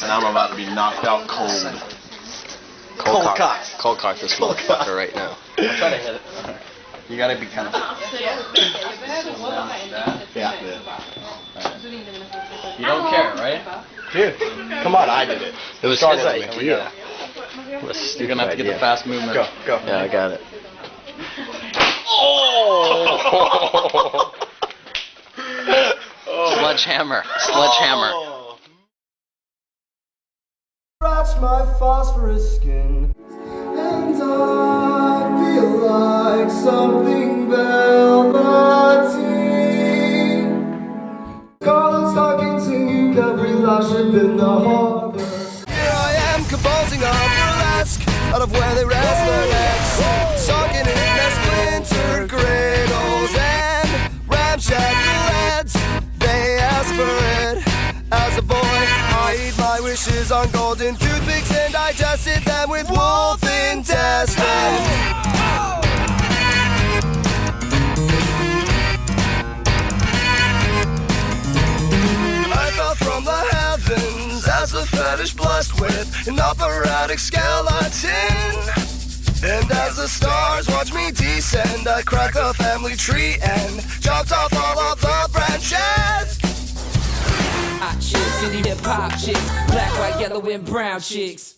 and I'm about to be knocked out cold. Cold cock. Cold cock this motherfucker right now. I'll try to hit it. Okay. You gotta be kind of... Yeah. You don't care, right? Dude, come on, I did it. It was Started his with idea. You're gonna have to get the fast movement. Go. Yeah, I got it. Oh! Sledgehammer. Sledgehammer. Scratch my phosphorus skin, and I feel like something velveteen. Garland's talking to every last ship in the harbor. Here I am composing a burlesque out of where they rest their necks, sunken in their splintered cradles and ramshackle heads. They ask for it. As a boy, I eat my wishes on golden toothpicks and digested them with wolf intestines. I fell from the heavens as a fetish blessed with an operatic skeleton. And as the stars watch me descend, I cracked the family tree and chopped off all of the branches. Hot chicks, indie hip hop chicks, black, white, yellow, and brown chicks.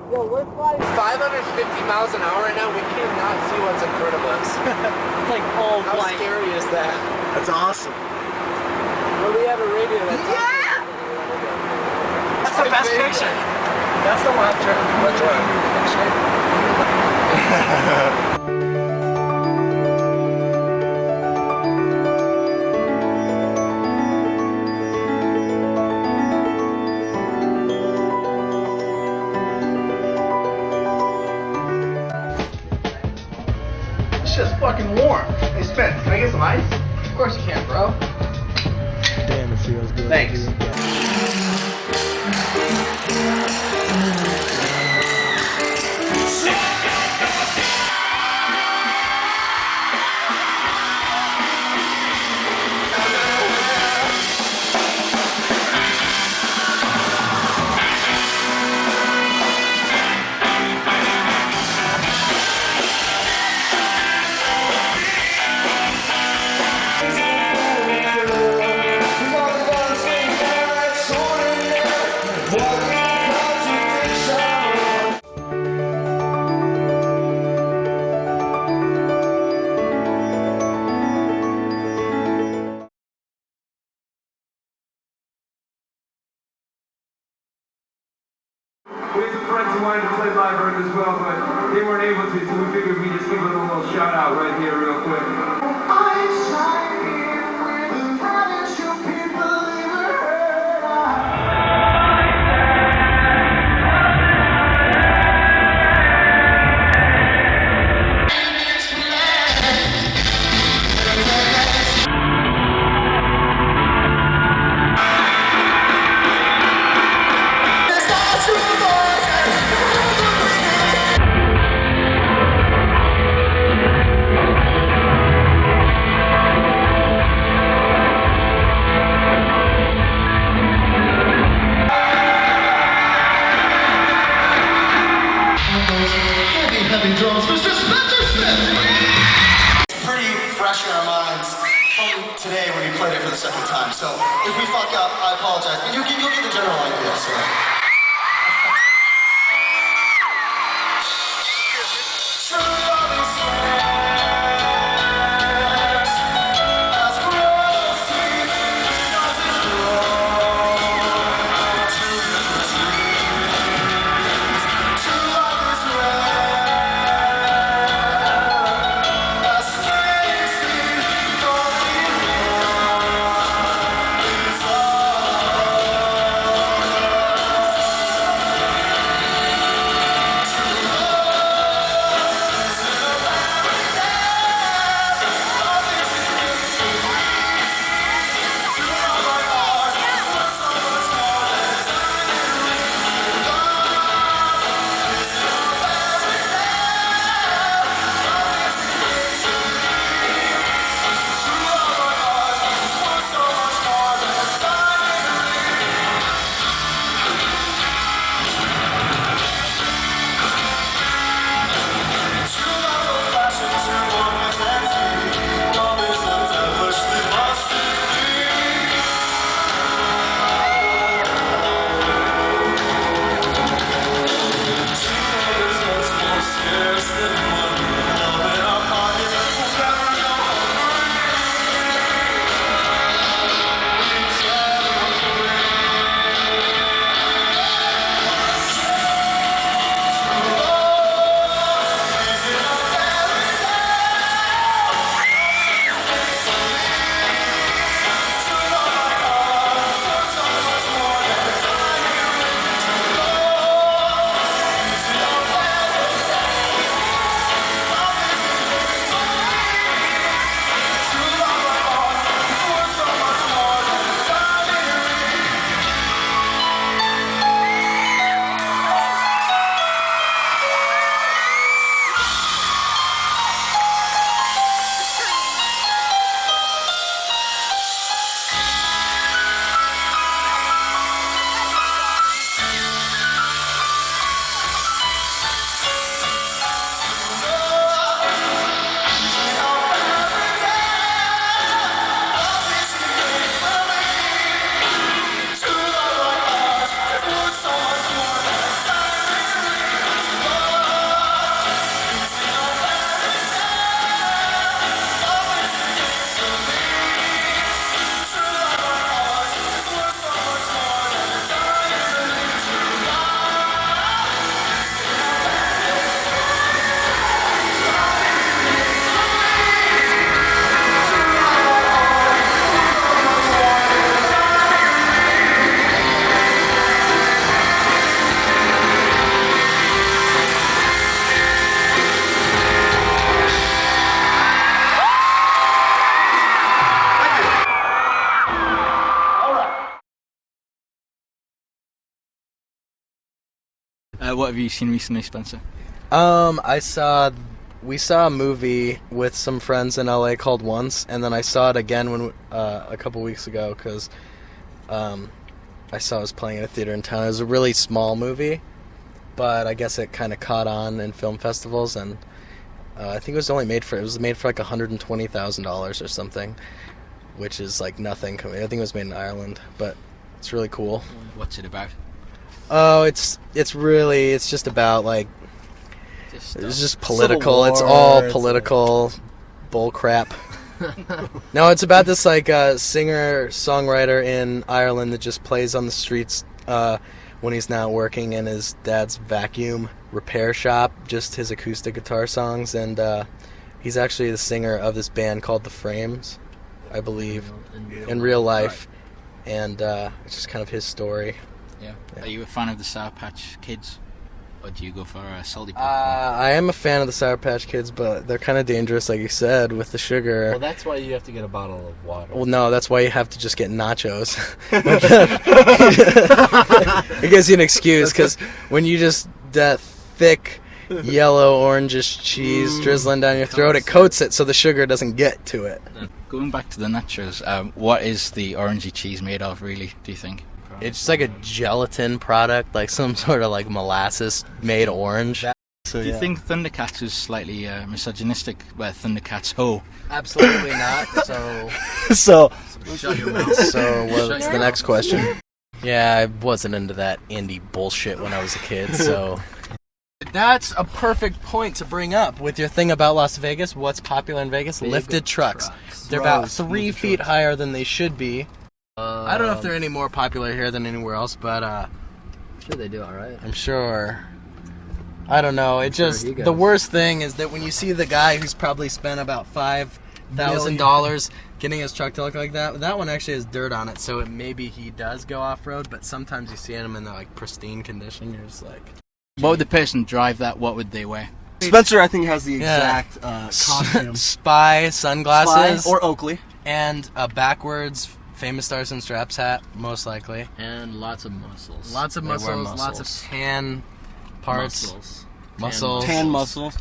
Yo, we're flying 550 miles an hour right now. We cannot see what's in front of us. It's like all How blank. scary is that? That's awesome. Well, we have a radio that's That's the best picture. That's the one. Which one? It's just fucking warm. Hey, Spence, can I get some ice? Of course you can, bro. Damn, it feels good. Thanks. We had some friends who wanted to play live record as well, but they weren't able to, so we figured we'd just give them a little shout out right here real quick. Heavy drums, Mr. Spencer Smith! It's pretty fresh in our minds from today when we played it for the second time. So if we fuck up, I apologize. But you'll get the general idea, so. What have you seen recently, Spencer? We saw a movie with some friends in LA called Once, and then I saw it again a couple weeks ago because I saw it was playing at a theater in town. It was a really small movie, but I guess it kind of caught on in film festivals, and I think it was made for like $120,000 or something, which is like nothing. I think it was made in Ireland, but it's really cool. What's it about? Oh, it's just about like. It's just political. War, it's all political bull crap. No, it's about this like singer-songwriter in Ireland that just plays on the streets when he's not working in his dad's vacuum repair shop, just his acoustic guitar songs, and he's actually the singer of this band called The Frames, I believe, in real life, and it's just kind of his story. Yeah. Are you a fan of the Sour Patch Kids? Or do you go for a salty popcorn? I am a fan of the Sour Patch Kids, but they're kind of dangerous, like you said, with the sugar. Well, that's why you have to get a bottle of water. Well, no, that's why you have to just get nachos. It gives you an excuse, because when you just that thick yellow orangish cheese drizzling down your throat, it coats it so the sugar doesn't get to it. Going back to the nachos, what is the orangey cheese made of, really, do you think? It's just like a gelatin product, like some sort of like molasses made orange. So, do you think Thundercats is slightly misogynistic? Where Thundercats ho? Absolutely not. So Shut your mouth. So what's the next question? Yeah, I wasn't into that indie bullshit when I was a kid, so... That's a perfect point to bring up with your thing about Las Vegas. What's popular in Vegas? Lifted trucks. They're about 3 feet higher than they should be. I don't know if they're any more popular here than anywhere else, but I'm sure they do all right. I'm sure. I don't know. It just the worst thing is that when you see the guy who's probably spent about $5,000 getting his truck to look like that. That one actually has dirt on it, so maybe he does go off road. But sometimes you see him in the like pristine condition. You're just like, what would the person drive that? What would they wear? Spencer, I think, has the exact costume. Spy sunglasses, Spy or Oakley, and a backwards Famous Stars and Straps hat, most likely. And lots of muscles. Lots of muscles, lots of tan parts. Muscles. Tan muscles.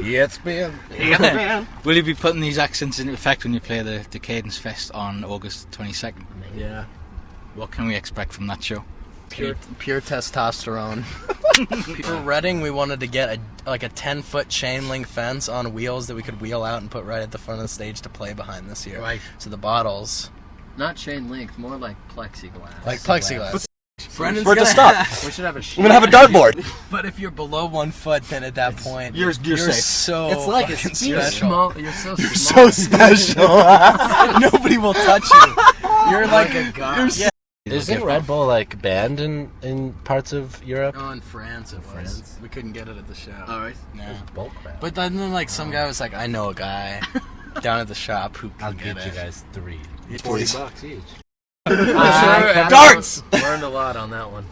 Yes, man. Will you be putting these accents into effect when you play the Cadence Fest on August 22nd? Yeah. What can we expect from that show? Pure testosterone. For Reading, we wanted to get a 10-foot chain link fence on wheels that we could wheel out and put right at the front of the stage to play behind this year. Right. So the bottles. Not chain link, more like plexiglass. Like plexiglass. Brendan's gonna stop. We should have a I'm gonna have a dartboard. But if you're below 1 foot, then at that point you're safe. So it's like fucking you're special. You're so You're small. so special. Nobody will touch you. You're like a god. Yeah. Isn't Red Bull like banned in parts of Europe? Oh, in France it was. We couldn't get it at the show. All right. No. Bull crap. But then like some guy was like, I know a guy down at the shop who can I'll get get it. you guys 3. $40 each. Darts! Learned a lot on that one.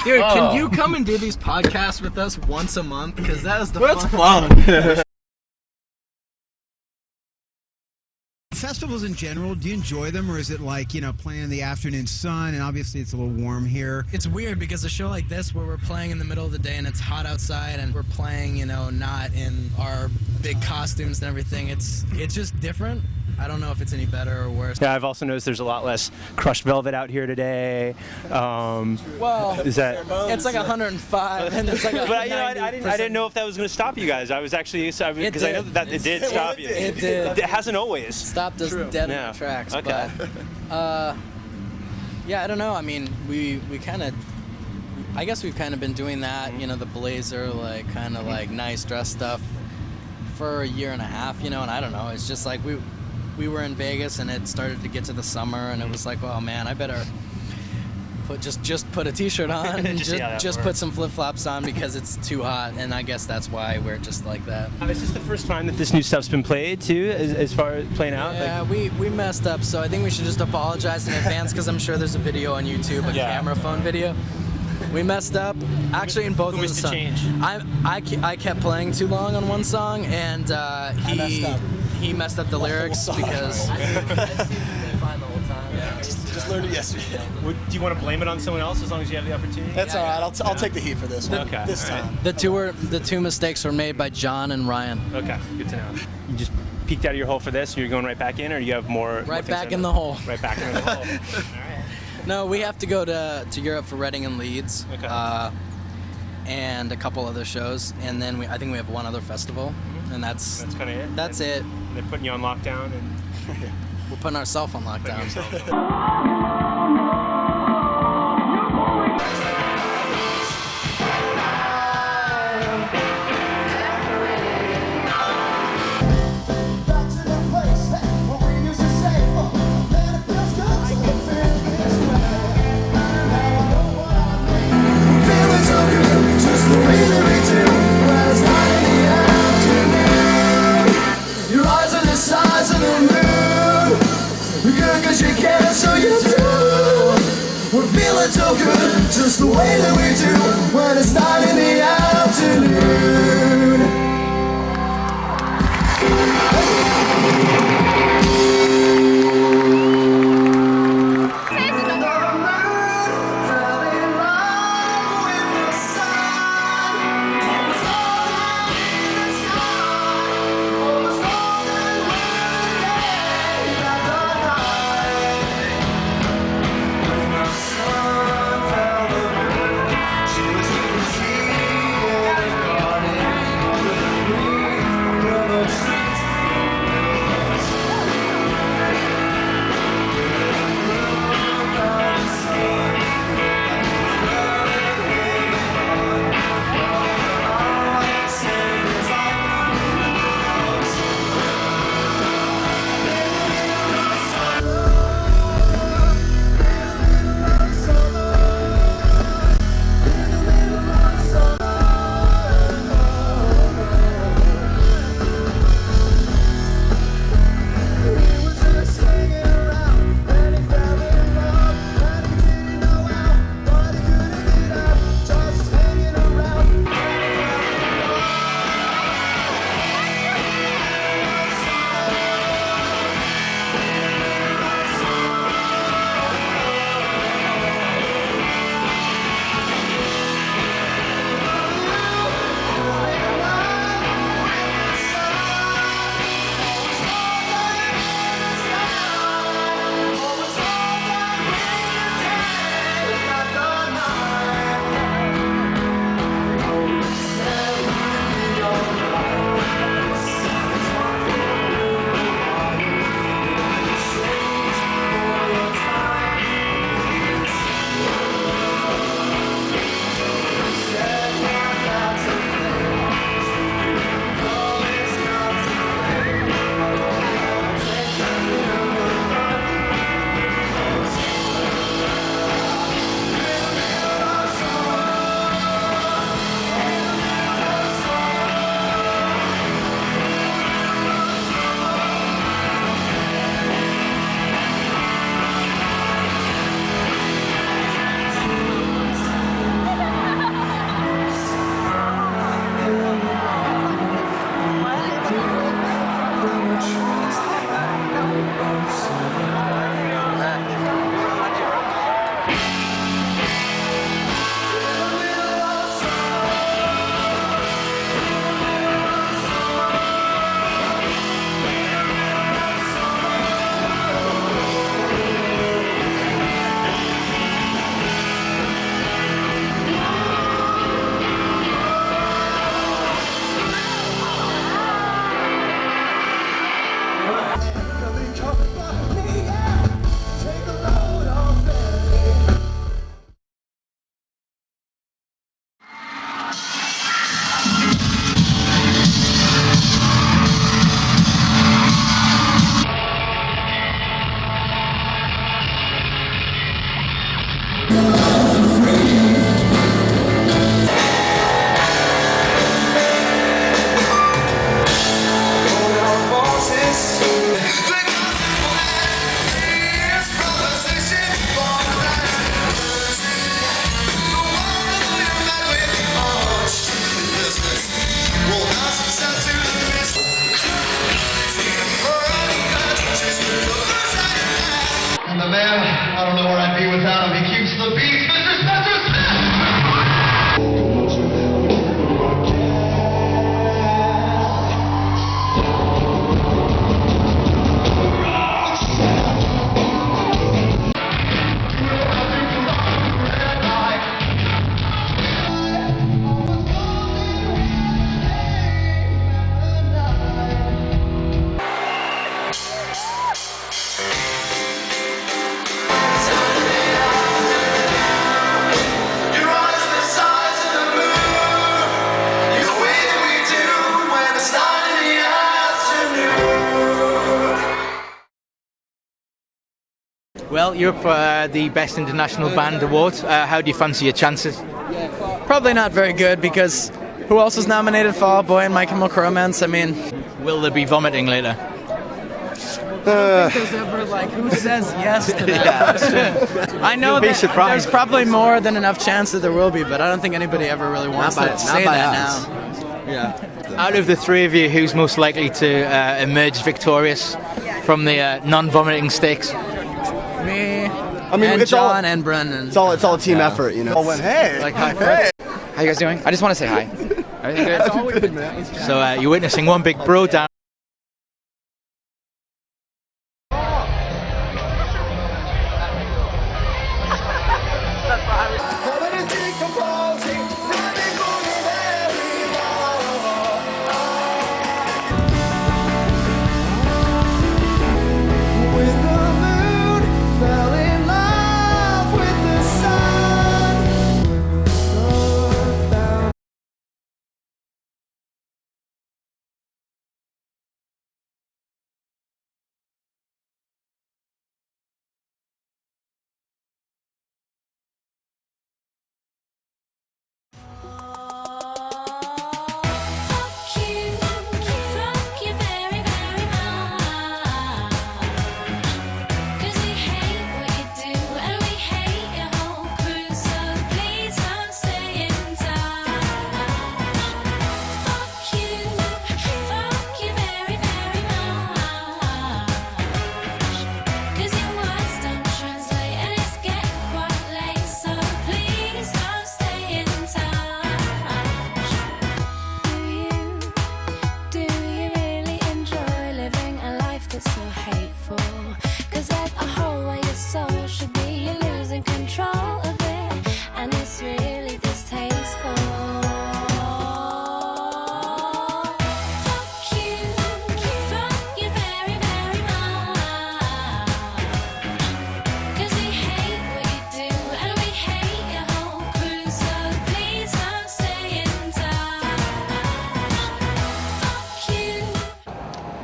Dude, can you come and do these podcasts with us once a month? Because that is the fun. Festivals in general, do you enjoy them, or is it like, playing in the afternoon sun, and obviously it's a little warm here? It's weird because a show like this where we're playing in the middle of the day and it's hot outside and we're playing, not in our big costumes and everything, it's just different. I don't know if it's any better or worse. Yeah, I've also noticed there's a lot less crushed velvet out here today. Well, is that? It's like 105, and it's like. But I didn't know if that was going to stop you guys. I was actually because I know that it did stop you. It did. It hasn't always Stopped us dead in the tracks. Okay. But, yeah, I don't know. I mean, we kind of. I guess we've kind of been doing that. The blazer, like kind of like nice dress stuff, for a year and a half. And I don't know. It's just like we were in Vegas and it started to get to the summer and it was like, oh man, I better just put a t-shirt on and just put some flip-flops on because it's too hot, and I guess that's why we're just like that. Is this the first time that this new stuff's been played too, as far as playing out? Yeah, we messed up, so I think we should just apologize in advance because I'm sure there's a video on YouTube, a camera phone video. We messed up, actually, in both of the songs. I kept playing too long on one song, and he messed up the lyrics because. learned it yesterday. Do you want to blame it on someone else as long as you have the opportunity? That's all right. I'll take the heat for this one. Okay. This all right. time. The two mistakes were made by John and Ryan. Okay, good to know. You just peeked out of your hole for this, and you're going right back in, or do you have more? Right back in the hole. Right back in the hole. All right. No, we have to go to Europe for Reading and Leeds, Okay. and a couple other shows, and then I think we have one other festival, and that's kind of it. That's it. They're putting you on lockdown, and we're putting ourselves on lockdown. Your eyes are the size of the moon. Good 'cause you can, so you do. We're feeling so good, just the way that we do when it's 9 in the afternoon. Well, you're up for the Best International Band Award. How do you fancy your chances? Probably not very good because who else is nominated? Fall Out Boy and My Chemical Romance. I mean, will there be vomiting later? I don't think there's ever who says yes to that question. I know that there's probably more than enough chance that there will be, but I don't think anybody ever really wants to say that now. Yeah. Out of the three of you, who's most likely to emerge victorious from the non-vomiting stakes? Me. I mean, and it's John all, and Brendan. It's all a team effort, you know. Oh, hey, high five. How you guys doing? I just want to say hi. Everything good? It's always good, man. So you're witnessing one big bro down.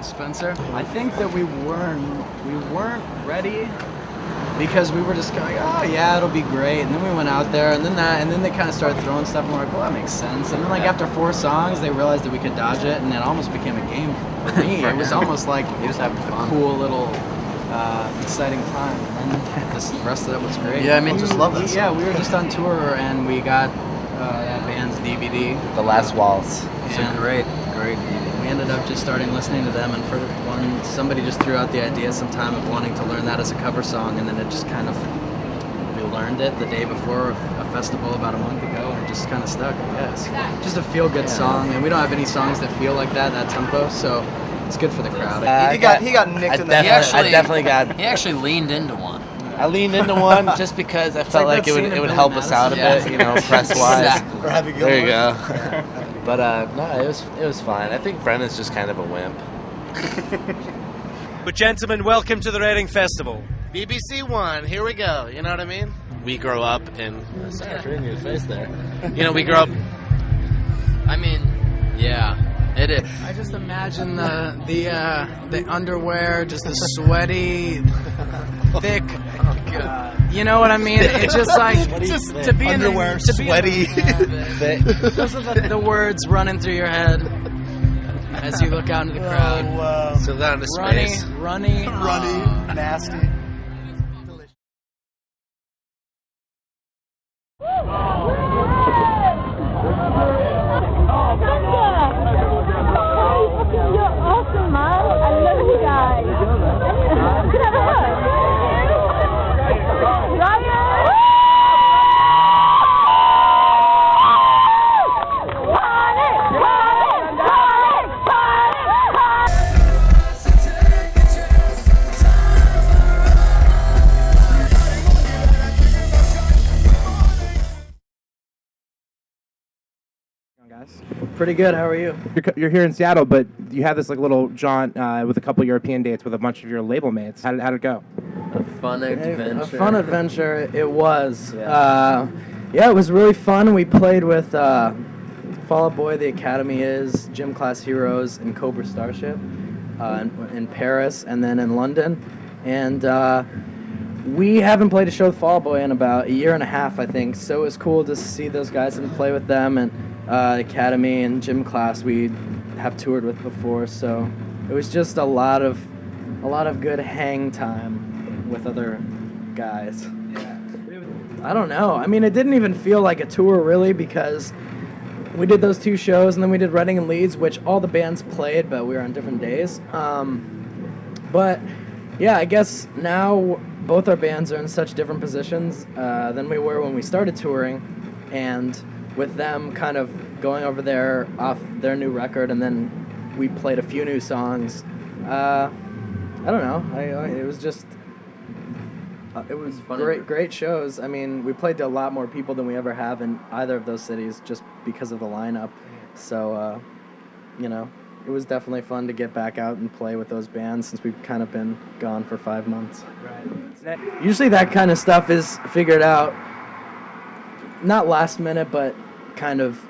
Spencer, I think that we weren't ready because we were just going, oh yeah, it'll be great, and then we went out there, and then they kind of started throwing stuff, and we're like, well, that makes sense. And then after 4 songs, they realized that we could dodge it, and it almost became a game for me. It was almost like he was having fun. A cool little exciting time, and then the rest of it was great. Yeah, I mean, just love this. Yeah, we were just on tour, and we got that band's DVD, The Last Waltz. It's a great DVD. We ended up just starting listening to them, and for one, somebody just threw out the idea sometime of wanting to learn that as a cover song, and then it just kind of, we learned it the day before a festival about a month ago, and it just kind of stuck, I guess. Just a feel-good song, and we don't have any songs that feel like that tempo, so it's good for the crowd. He got nicked in the head. I definitely got. He actually leaned into one. I leaned into one just because I felt like it would help us out a bit, you know, press-wise. There you go. But no, it was fine. I think Brendan's just kind of a wimp. But gentlemen, welcome to the Reading Festival. BBC One, here we go. You know what I mean? We grow up in. Sorry for hitting your face there. You know, we grow up. I mean, yeah. It is. I just imagine the underwear, just the sweaty, thick. You know what I mean? It's just like to be underwear, in the, to sweaty. Those are the words running through your head as you look out into the crowd. Oh, wow. So down to space. Runny, nasty. Pretty good. How are you? You're here in Seattle, but you had this like little jaunt with a couple European dates with a bunch of your label mates. How'd it go? A fun adventure. It was. Yeah, it was really fun. We played with Fall Out Boy, The Academy Is, Gym Class Heroes, and Cobra Starship in Paris, and then in London. And We haven't played a show with Fall Out Boy in about a year and a half, I think. So it was cool to see those guys and play with them, and Academy and gym class we have toured with before. So it was just a lot of good hang time with other guys. Yeah. I don't know. I mean, it didn't even feel like a tour really, because we did those 2 shows and then we did Reading and Leeds, which all the bands played, but we were on different days. But yeah, I guess now both our bands are in such different positions than we were when we started touring, and with them kind of going over there off their new record, and then we played a few new songs. I don't know. It was just it was great shows. I mean, we played to a lot more people than we ever have in either of those cities, just because of the lineup. So you know, it was definitely fun to get back out and play with those bands since we've kind of been gone for 5 months. Right. Usually that kind of stuff is figured out not last minute, but kind of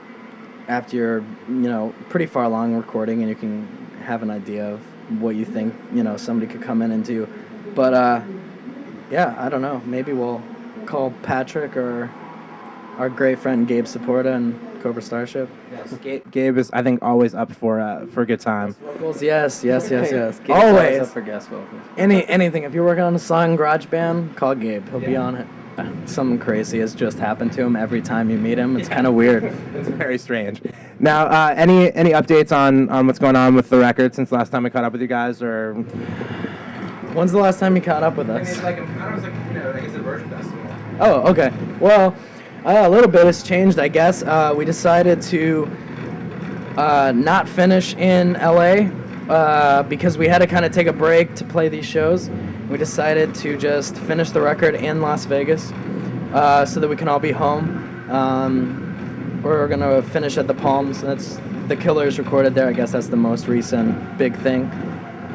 after you're, you know, pretty far along recording, and you can have an idea of what you think, you know, somebody could come in and do. But yeah, I don't know. Maybe we'll call Patrick or our great friend Gabe Saporta and Cobra Starship. Yes. Gabe is, I think, always up for a good time. Vocals, yes. Gabe's always up for guest vocals. Anything. If you're working on a song, GarageBand, call Gabe. He'll be on it. Something crazy has just happened to him every time you meet him. It's kind of weird. It's very strange. Now, any updates on what's going on with the record since last time we caught up with you guys, or? When's the last time you caught up with us? I mean, like, I don't know, it's like, you know, I guess a Version Festival. Oh, okay. Well, a little bit has changed, I guess. We decided to not finish in LA because we had to kind of take a break to play these shows. We decided to just finish the record in Las Vegas so that we can all be home. We're going to finish at the Palms. That's the Killers recorded there. I guess that's the most recent big thing.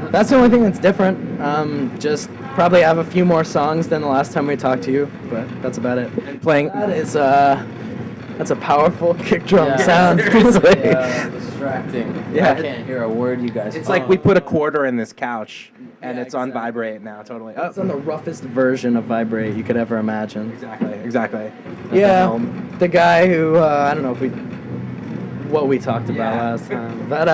That's the only thing that's different. Just probably have a few more songs than the last time we talked to you, but that's about it. And playing that is that's a powerful kick drum sound. Distracting. Yeah. I can't hear a word you guys. It's like we put a quarter in this couch, and it's on vibrate now. Totally. It's on the roughest version of vibrate you could ever imagine. Exactly. Yeah, the guy who I don't know what we talked about last time, but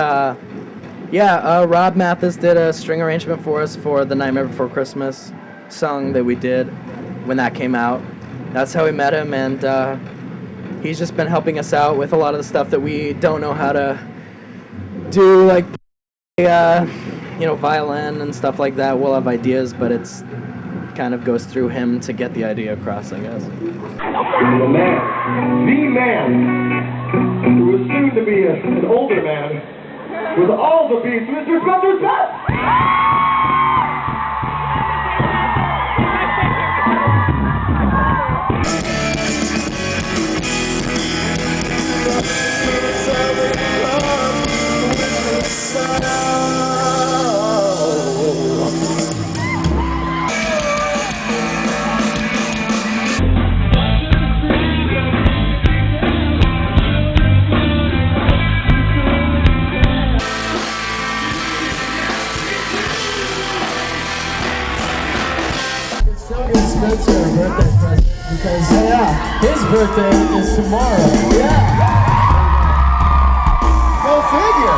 Rob Mathis did a string arrangement for us for the Nightmare Before Christmas song that we did when that came out. That's how we met him, and he's just been helping us out with a lot of the stuff that we don't know how to do, like violin and stuff like that. We'll have ideas, but it's kind of goes through him to get the idea across, I guess. The man, who is soon to be an older man, with all the beats, Mr. Spencer Best! Spencer a birthday present because his birthday is tomorrow. Go figure.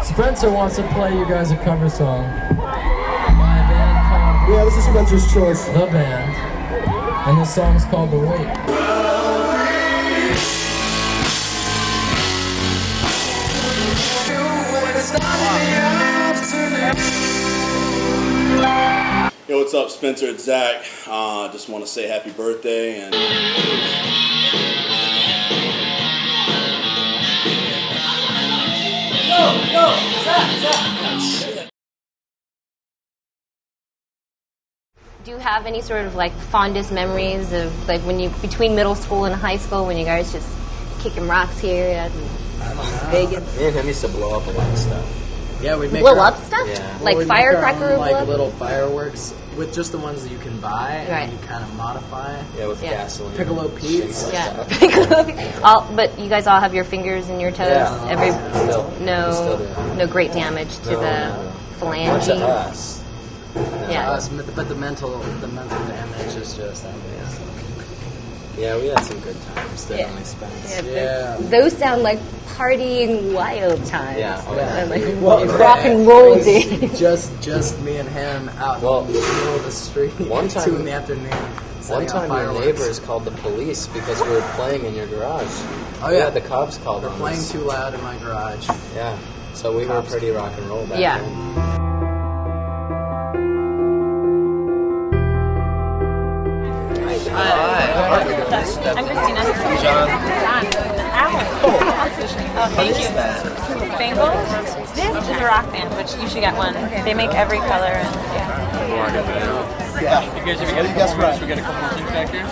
Spencer wants to play you guys a cover song by a band called this is Spencer's choice. The Band, and this song's called The Wait. Yo, what's up, Spencer? It's Zach. Just want to say happy birthday and. Zach. Do you have any sort of like fondest memories of like when you between middle school and high school when you guys just kicking rocks here at Vegas? Me and him used to blow up a lot of stuff. Yeah, we'd make blow up stuff? Yeah. Like firecracker blow like up? little fireworks with just the ones that you can buy and you kind of modify. Yeah, with gasoline. Piccolo Pete's. But you guys all have your fingers and your toes. Yeah. No great damage to the phalange. Yeah. Us, but the mental damage is just amazing. Yeah, we had some good times. Definitely spent. Those sound like partying wild times. Yeah. Like rock and roll days. Just me and him out in the middle of the street. One time, 2 in the afternoon. One time, your neighbors called the police because we were playing in your garage. Oh We yeah, had the cops called. They're playing too loud in my garage. Yeah, so we were pretty rock and roll back Yeah. then. I'm Christina. John. Alan. Oh, thank you. Bengals. This is a rock band, which you should get one. They make every color. And, Yeah. You guys, have you guessed right? We got a couple more things back here.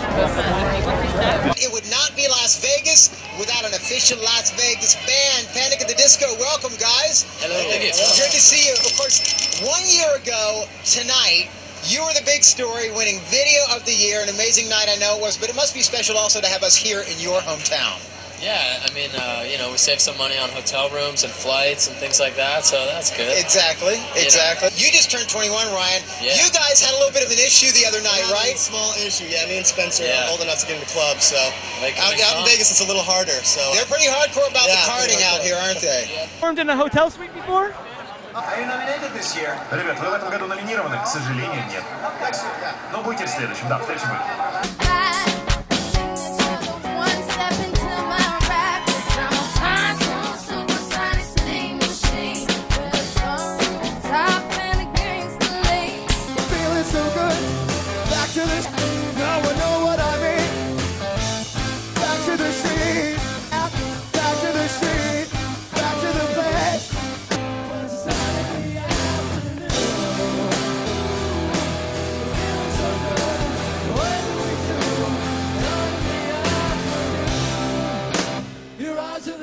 It would not be Las Vegas without an official Las Vegas band. Panic at the Disco, welcome guys. Hello. Good to see you. Of course, 1 year ago tonight, you were the big story, winning Video of the Year. An amazing night, I know it was, but it must be special also to have us here in your hometown. Yeah, I mean, we saved some money on hotel rooms and flights and things like that, so that's good. Exactly. You just turned 21, Ryan. Yeah. You guys had a little bit of an issue the other night, right? Small issue, yeah. Me and Spencer are old enough to get in the club, so out in Vegas it's a little harder. So they're pretty hardcore about the carding out here, aren't they? Performed in a hotel suite before? Are you nominated this year? Ребят, вы в этом году номинированы, к сожалению, нет. Но будете в следующем, да, в следующем году.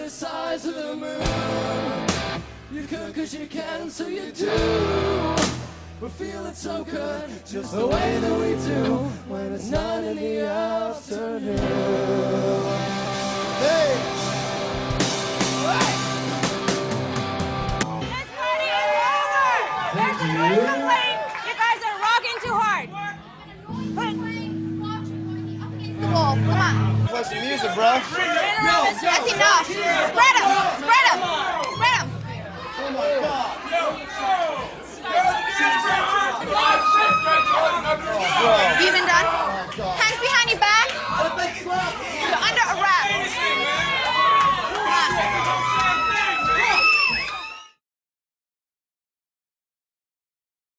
Size of the moon. You could cause you can, so you do. We're feeling so good, just the way that we do when it's not in the afternoon. Hey! Thank you. You guys are rocking too hard. Come on. Play some music, bro. That's enough. Spread them. Spread them. Spread them. Oh my God. You even done? Hands behind your back. You're under arrest.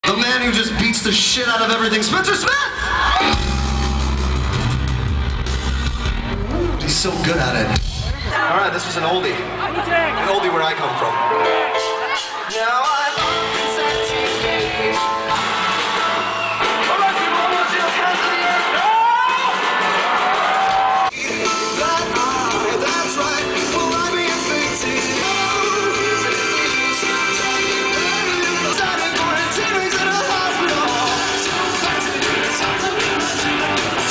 The man who just beats the shit out of everything, Spencer Smith! He's so good at it. All right, this was an oldie. An oldie where I come from. Now I'm that's right. Will I be affected?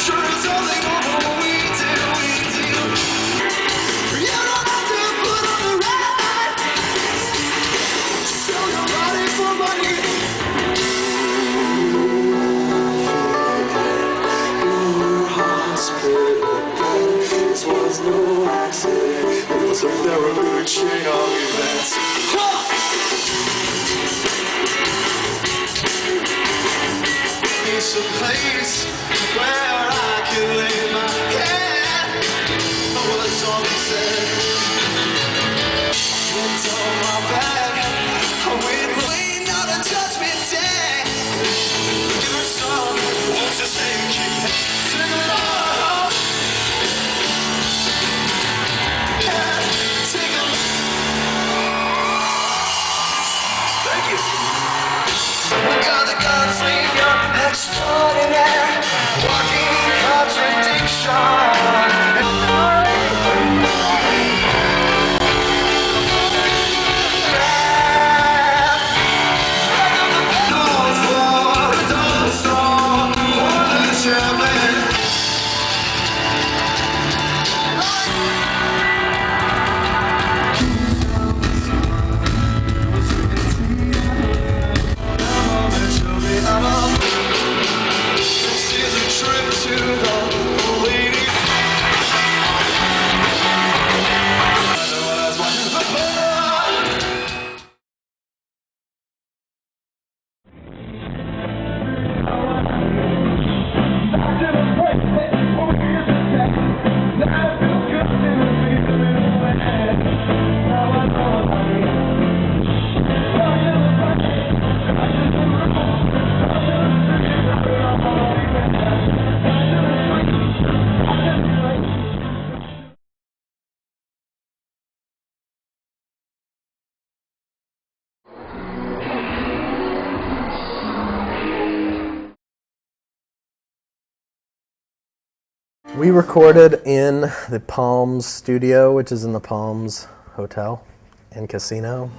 Sure, it's only over what we do. You don't have to put on the red. Sell your body for money. Your hospital bed. This was no accident. It was a therapeutic chain of events. It's a place where I can lay my head. Was all he said. It's on my back. We're waiting on a judgment day. Your song won't just take you. Sing along. Yeah, sing along. Thank you. You're the guns leave your extraordinary. Walking contradiction. I'm We recorded in the Palms studio, which is in the Palms Hotel and Casino.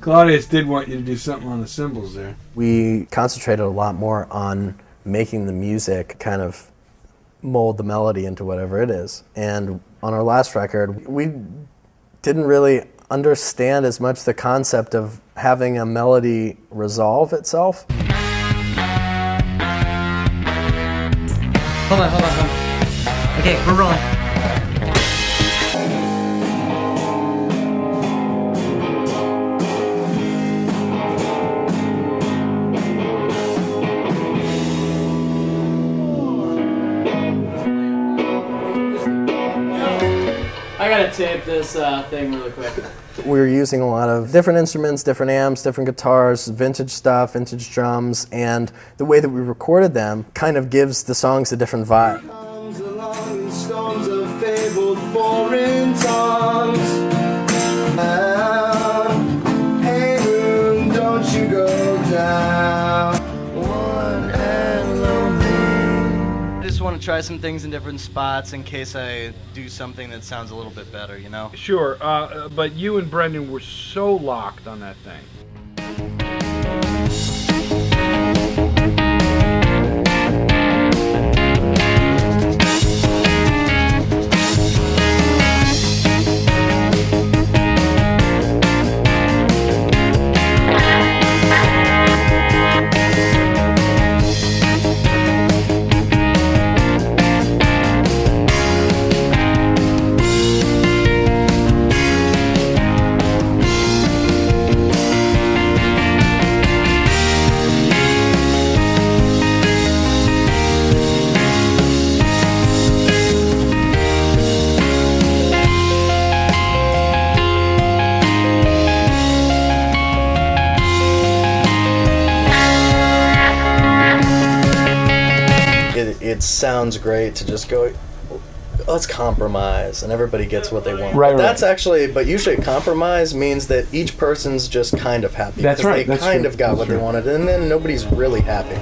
Claudius did want you to do something on the cymbals there. We concentrated a lot more on making the music kind of mold the melody into whatever it is. And on our last record, we didn't really understand as much the concept of having a melody resolve itself. Hold on. Okay, we're rolling. I gotta tape this thing really quick. We were using a lot of different instruments, different amps, different guitars, vintage stuff, vintage drums, and the way that we recorded them kind of gives the songs a different vibe. Storms of fabled foreign tongues. Hey moon, don't you go down. One and lonely. I just want to try some things in different spots in case I do something that sounds a little bit better, you know? Sure, but you and Brendan were so locked on that thing. It sounds great to just go, let's compromise, and everybody gets what they want. Right, That's actually, but usually compromise means that each person's just kind of happy. That's right. They kind of got what they wanted, and then nobody's really happy.